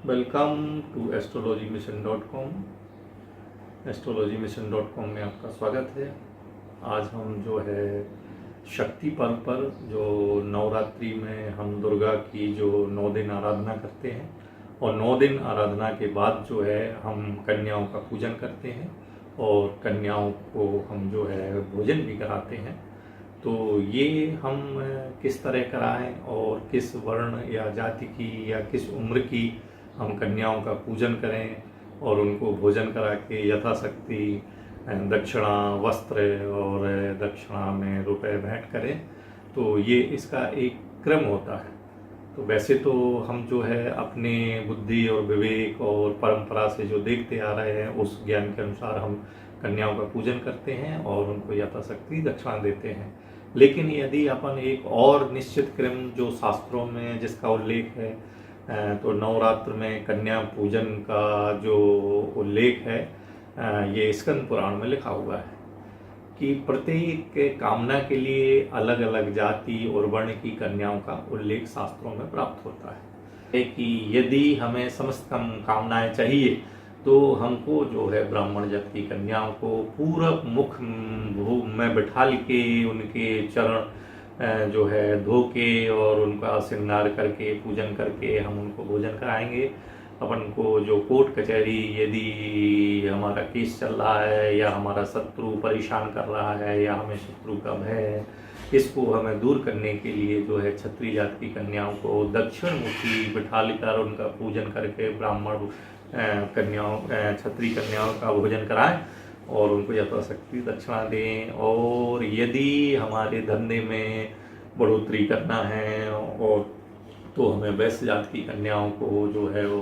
Welcome to astrologymission.com। astrologymission.com में आपका स्वागत है। आज हम जो है शक्ति पर्व पर जो नवरात्रि में हम दुर्गा की जो 9 दिन आराधना करते हैं और 9 दिन आराधना के बाद जो है हम कन्याओं का पूजन करते हैं और कन्याओं को हम जो है भोजन भी कराते हैं। तो ये हम किस तरह कराएं और किस वर्ण या जाति की या किस उम्र की हम कन्याओं का पूजन करें और उनको भोजन करा के यथाशक्ति दक्षिणा वस्त्र और दक्षिणा में रुपए भेंट करें, तो ये इसका एक क्रम होता है। तो वैसे तो हम जो है अपने बुद्धि और विवेक और परंपरा से जो देखते आ रहे हैं उस ज्ञान के अनुसार हम कन्याओं का पूजन करते हैं और उनको यथाशक्ति दक्षिणा देते हैं। लेकिन यदि अपन एक और निश्चित क्रम जो शास्त्रों में जिसका उल्लेख है, तो नवरात्र में कन्या पूजन का जो उल्लेख है ये स्कंद पुराण में लिखा हुआ है कि प्रत्येक कामना के लिए अलग अलग जाति और वर्ण की कन्याओं का उल्लेख शास्त्रों में प्राप्त होता है कि यदि हमें समस्त कामनाएं चाहिए तो हमको जो है ब्राह्मण जाति की कन्याओं को पूरब मुख में बिठा के उनके चरण जो है धो के और उनका श्रृंगार करके पूजन करके हम उनको भोजन कराएंगे। अपन को जो कोर्ट कचहरी यदि हमारा केस चल रहा है या हमारा शत्रु परेशान कर रहा है या हमें शत्रु का भय है, इसको हमें दूर करने के लिए जो है क्षत्रिय जाति की कन्याओं को दक्षिण मुखी बिठा कर उनका पूजन करके ब्राह्मण कन्याओं क्षत्रिय कन्याओं का भोजन कराएं और उनको यथाशक्ति दक्षिणा दें। और यदि हमारे धंधे में बढ़ोतरी करना है और तो हमें वैश्य जाति की कन्याओं को जो है वो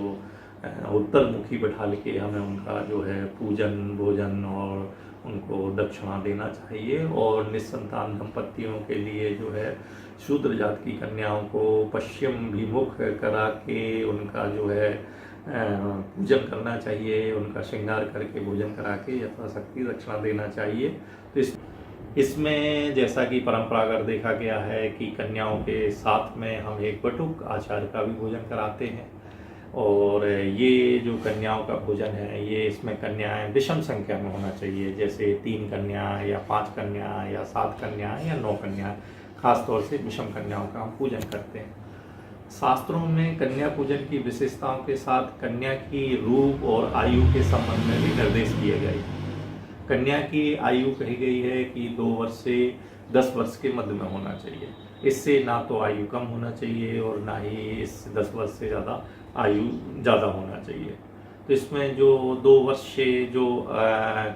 उत्तर मुखी बैठा के हमें उनका जो है पूजन भोजन और उनको दक्षिणा देना चाहिए। और निस्संतान दंपतियों के लिए जो है शूद्र जाति की कन्याओं को पश्चिम विमुख करा के उनका जो है पूजन करना चाहिए, उनका श्रृंगार करके भोजन करा के यथाशक्ति दक्षिणा देना चाहिए। तो इसमें जैसा कि परंपरागत देखा गया है कि कन्याओं के साथ में हम एक बटुक आचार्य का भी भोजन कराते हैं। और ये जो कन्याओं का भोजन है ये इसमें कन्याएं विषम संख्या में होना चाहिए, जैसे 3 कन्या या 5 कन्या या 7 कन्या या 9 कन्या, खासतौर से विषम कन्याओं का हम पूजन करते हैं। शास्त्रों में कन्या पूजन की विशेषताओं के साथ कन्या की रूप और आयु के संबंध में भी निर्देश दिए गए। कन्या की आयु कही गई है कि 2 वर्ष से 10 वर्ष के मध्य में होना चाहिए। इससे ना तो आयु कम होना चाहिए और ना ही इस 10 वर्ष से ज़्यादा आयु ज़्यादा होना चाहिए। तो इसमें जो 2 वर्ष से जो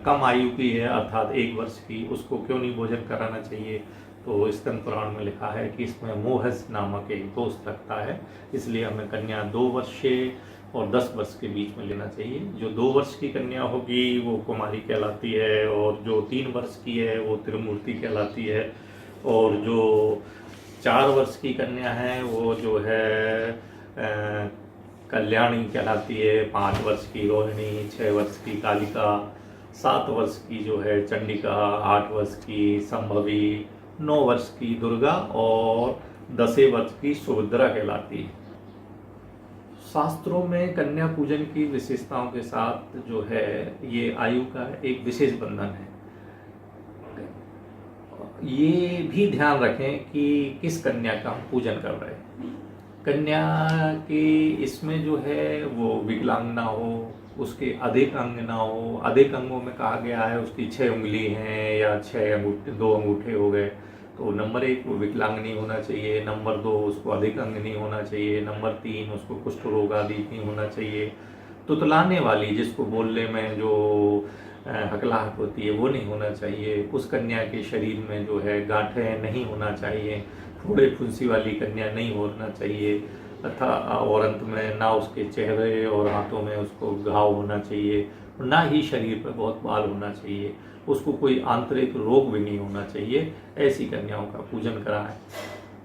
कम आयु की है अर्थात 1 वर्ष की, उसको क्यों नहीं भोजन कराना चाहिए? तो स्कंद पुराण में लिखा है कि इसमें मोहस नामक एक दोष लगता है, इसलिए हमें कन्या 2 वर्ष से और 10 वर्ष के बीच में लेना चाहिए। जो 2 वर्ष की कन्या होगी वो कुमारी कहलाती है और जो 3 वर्ष की है वो त्रिमूर्ति कहलाती है और जो 4 वर्ष की कन्या है वो जो है कल्याणी कहलाती है, 5 वर्ष की रोहिणी, 6 वर्ष की कालिका, 7 वर्ष की जो है चंडिका, 8 वर्ष की संभवी, 9 वर्ष की दुर्गा और 10 वर्ष की सुभद्रा कहलाती है। शास्त्रों में कन्या पूजन की विशेषताओं के साथ जो है ये आयु का एक विशेष बंधन है। ये भी ध्यान रखें कि किस कन्या का हम पूजन कर रहे हैं। कन्या के इसमें जो है वो विकलांग ना हो, उसके अधिक अंग ना हो। अधिक अंगों में कहा गया है उसकी 6 उंगली हैं या 6 अंगूठे 2 अंगूठे हो गए, तो नंबर 1 वो विकलांग नहीं होना चाहिए, नंबर 2 उसको अधिक अंग नहीं होना चाहिए, नंबर 3 उसको कुष्ठ रोग आदि नहीं होना चाहिए। तुतलाने वाली जिसको बोलने में जो हकलाहट होती है वो नहीं होना चाहिए। उस कन्या के शरीर में जो है गांठें नहीं होना चाहिए, फोड़े फुंसी वाली कन्या नहीं होना चाहिए तथा और अंत में ना उसके चेहरे और हाथों में उसको घाव होना चाहिए, ना ही शरीर पर बहुत बाल होना चाहिए, उसको कोई आंतरिक रोग भी नहीं होना चाहिए। ऐसी कन्याओं का पूजन कराएं।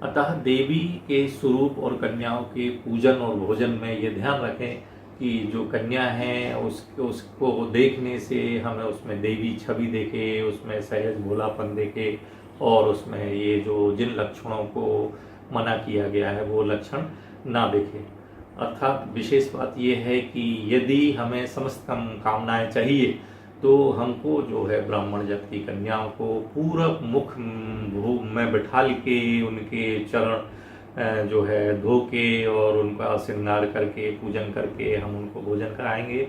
अतः देवी के स्वरूप और कन्याओं के पूजन और भोजन में ये ध्यान रखें कि जो कन्या है उसको देखने से हमें उसमें देवी छवि देखे, उसमें सहज भोलापन देखे और उसमें ये जो जिन लक्षणों को मना किया गया है वो लक्षण ना देखे। अर्थात विशेष बात यह है कि यदि हमें समस्त कामनाएं चाहिए तो हमको जो है ब्राह्मण जात की कन्याओं को पूरब मुख में बिठाल के उनके चरण जो है धो के और उनका श्रृंगार करके पूजन करके हम उनको भोजन कराएंगे।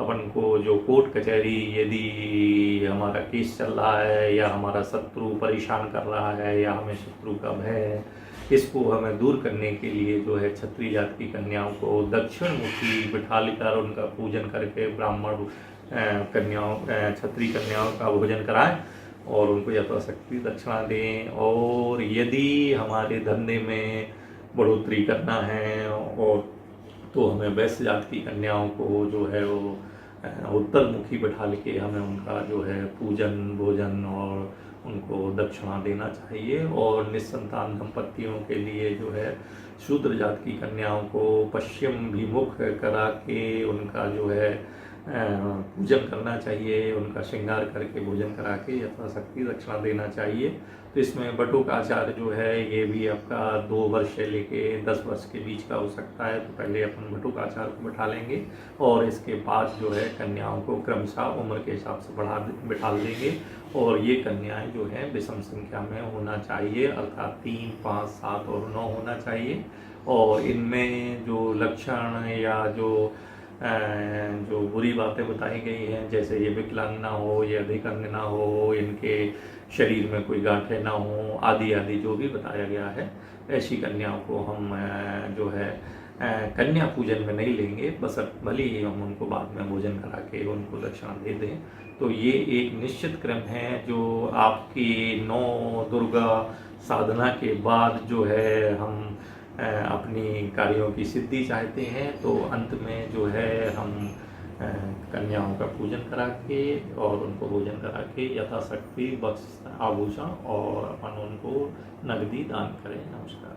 अपन को जो कोर्ट कचहरी यदि हमारा केस चल रहा है या हमारा शत्रु परेशान कर रहा है या हमें शत्रु का भय है, इसको हमें दूर करने के लिए जो है क्षत्रिय जात की कन्याओं को दक्षिण मुखी बिठाल कर उनका पूजन करके ब्राह्मण कन्याओं क्षत्रिय कन्याओं का भोजन कराएं और उनको यथाशक्ति दक्षिणा दें। और यदि हमारे धंधे में बढ़ोतरी करना है और तो हमें वैश्य जात की कन्याओं को जो है वो उत्तर मुखी बिठा के हमें उनका जो है पूजन भोजन और उनको दक्षिणा देना चाहिए। और निस्संतान दंपतियों के लिए जो है शूद्र जात की कन्याओं को पश्चिम विमुख करा के उनका जो है पूजन करना चाहिए, उनका श्रृंगार करके भोजन करा के यथाशक्ति दक्षिणा देना चाहिए। तो इसमें बटुक आचार जो है ये भी आपका 2 वर्ष से लेके 10 वर्ष के बीच का हो सकता है। तो पहले अपन बटुक आचार को बिठा लेंगे और इसके बाद जो है कन्याओं को क्रमशः उम्र के हिसाब से बिठा देंगे। और ये कन्याएं जो है विषम संख्या में होना चाहिए, अर्थात 3, 5, 7 और 9 होना चाहिए। और इनमें जो लक्षण या जो बुरी बातें बताई गई हैं, जैसे ये विकलांग ना हो, ये अधिक अंग ना हो, इनके शरीर में कोई गांठें ना हो, आदि आदि जो भी बताया गया है, ऐसी कन्याओं को हम जो है कन्या पूजन में नहीं लेंगे, बस भले ही हम उनको बाद में भोजन करा के उनको दक्षिणा दे दें। तो ये एक निश्चित क्रम है जो आपकी 9 दुर्गा साधना के बाद जो है हम अपनी कार्यों की सिद्धि चाहते हैं। तो अंत में जो है हम कन्याओं का पूजन करा के और उनको भोजन करा के यथाशक्ति वस्त्र आभूषण और अपन उनको नगदी दान करें। नमस्कार।